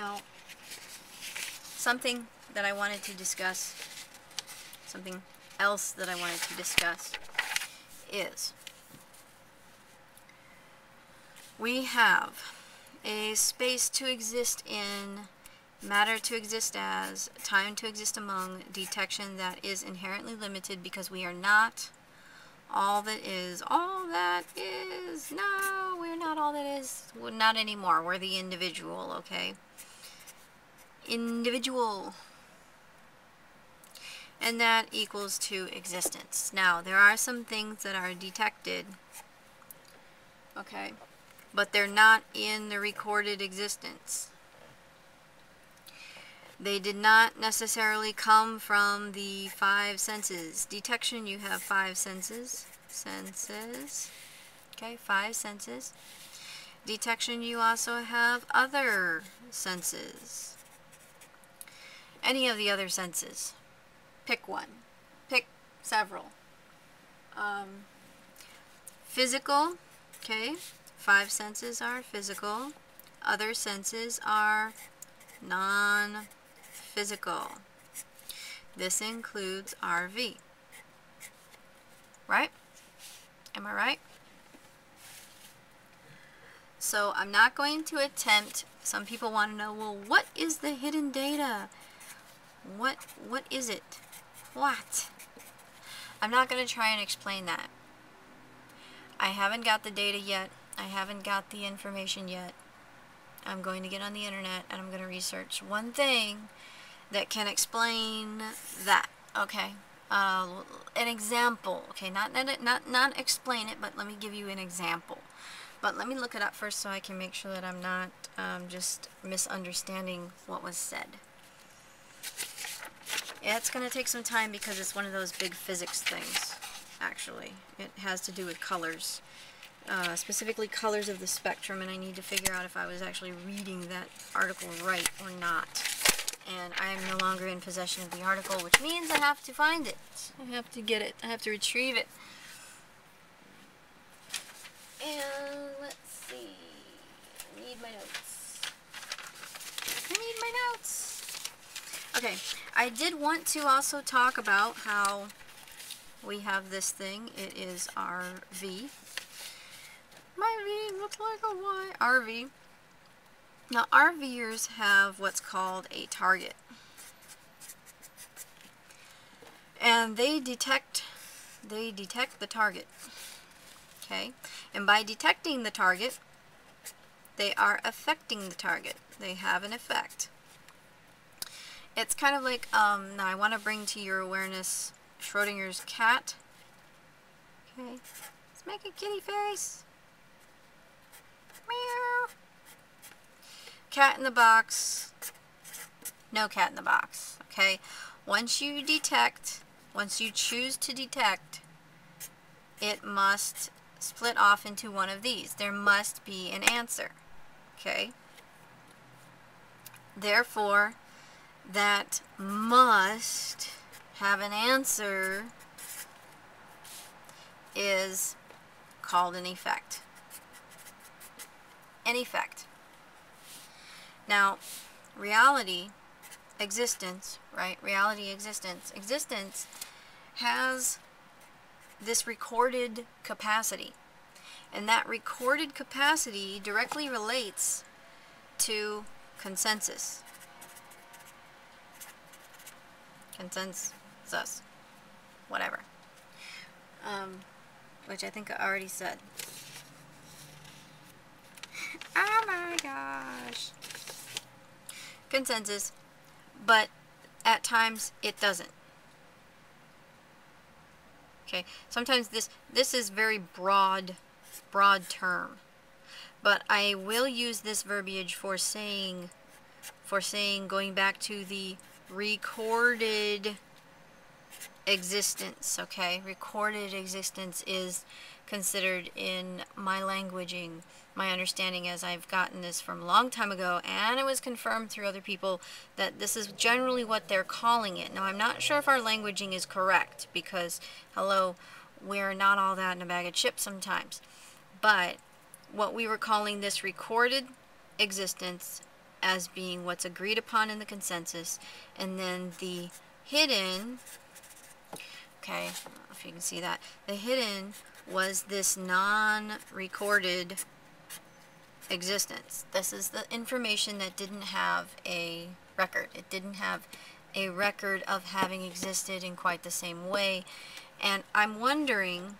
Now, something that I wanted to discuss, something else that I wanted to discuss is we have a space to exist in, matter to exist as, time to exist among, detection that is inherently limited because we are not all that is. All that is. No, we're not all that is. We're not anymore. We're the individual, okay? Individual. And that equals to existence. Now, there are some things that are detected, okay? But they're not in the recorded existence. They did not necessarily come from the 5 senses. Detection, you have 5 senses. Okay, 5 senses. Detection, you also have other senses. Any of the other senses. Pick one. Pick several. Physical, okay? 5 senses are physical. Other senses are non-physical. This includes RV. Right? Am I right? So I'm not going to attempt, some people want to know, well, what is the hidden data? What is it? What? I'm not going to try and explain that. I haven't got the data yet. I haven't got the information yet. I'm going to get on the internet and I'm going to research one thing that can explain that. Okay. An example. Okay, not explain it, but let me give you an example. But let me look it up first so I can make sure that I'm not just misunderstanding what was said. Yeah, it's going to take some time because it's one of those big physics things, actually. It has to do with colors. Specifically colors of the spectrum, and I need to figure out if I was actually reading that article right or not. And I am no longer in possession of the article, which means I have to find it. I have to get it. I have to retrieve it. And let's see. I need my notes. I need my notes. Okay, I did want to also talk about how we have this thing. It is RV. My V looks like a Y. RV. Now, RV'ers have what's called a target. And they detect the target. Okay? And by detecting the target, they are affecting the target. They have an effect. It's kind of like, now I want to bring to your awareness Schrodinger's cat. Okay? Let's make a kitty face. Meow. Cat in the box. No cat in the box. Okay? Once you choose to detect, it must split off into one of these. There must be an answer. Okay? Therefore, that must have an answer is called an effect. An effect. Now, reality, existence, right? Reality, existence. Existence has this recorded capacity. And that recorded capacity directly relates to consensus. Consensus. Whatever. Which I think I already said. Oh my gosh. Consensus. But at times it doesn't. Okay. Sometimes this is very broad term. But I will use this verbiage for saying going back to the recorded existence, okay? Recorded existence is considered in my languaging, my understanding, as I've gotten this from a long time ago, and it was confirmed through other people that this is generally what they're calling it. Now, I'm not sure if our languaging is correct, because, hello, we're not all that in a bag of chips sometimes. But what we were calling this recorded existence as being what's agreed upon in the consensus, and then the hidden, okay, I don't know if you can see that, the hidden was this non-recorded existence. This is the information that didn't have a record. It didn't have a record of having existed in quite the same way. And I'm wondering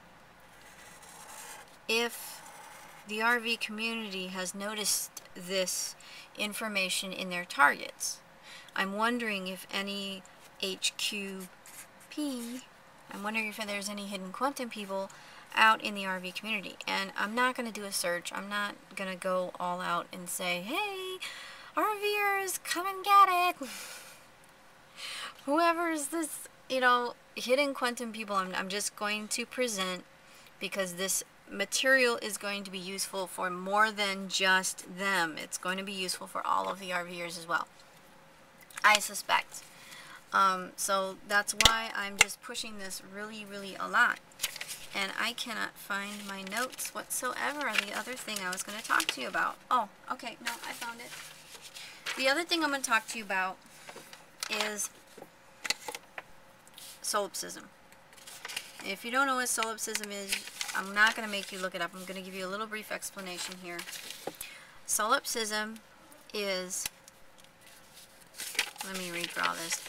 if the RV community has noticed this information in their targets. I'm wondering if any HQP, I'm wondering if there's any hidden quantum people out in the RV community. And I'm not going to do a search. I'm not going to go all out and say, hey, RV'ers, come and get it. Whoever's this, you know, hidden quantum people, I'm just going to present, because this material is going to be useful for more than just them. It's going to be useful for all of the RV'ers as well, I suspect. So that's why I'm just pushing this really, really a lot. And I cannot find my notes whatsoever on the other thing I was going to talk to you about. Oh, okay, no, I found it. The other thing I'm going to talk to you about is solipsism. If you don't know what solipsism is, I'm not going to make you look it up. I'm going to give you a little brief explanation here. Solipsism is, let me redraw this.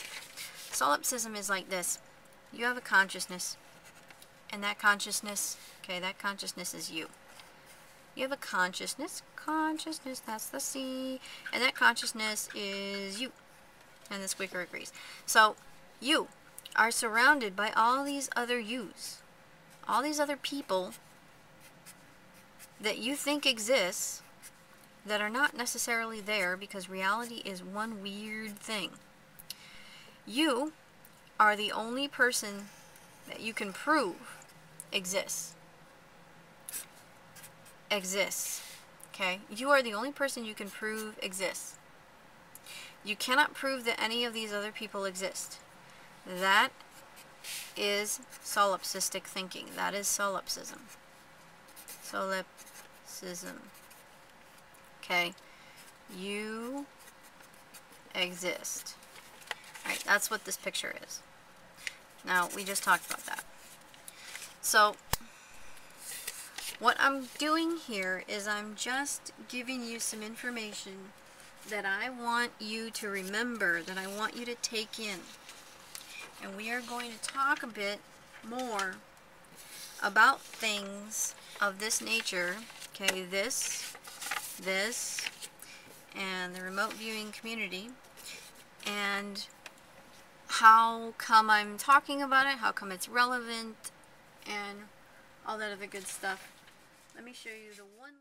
Solipsism is like this. You have a consciousness, and that consciousness, okay, that consciousness is you. You have a consciousness, that's the C, and that consciousness is you. And the squeaker agrees. So, you are surrounded by all these other yous. All these other people that you think exists that are not necessarily there, because reality is one weird thing. You are the only person that you can prove exists. Okay? You are the only person you can prove exists. You cannot prove that any of these other people exist. That is solipsistic thinking. That is solipsism. Solipsism. Okay? You exist. Alright, that's what this picture is. Now, we just talked about that. So, what I'm doing here is I'm just giving you some information that I want you to remember, that I want you to take in. And we are going to talk a bit more about things of this nature. Okay, this, and the remote viewing community. And how come I'm talking about it, how come it's relevant, and all that other good stuff. Let me show you the one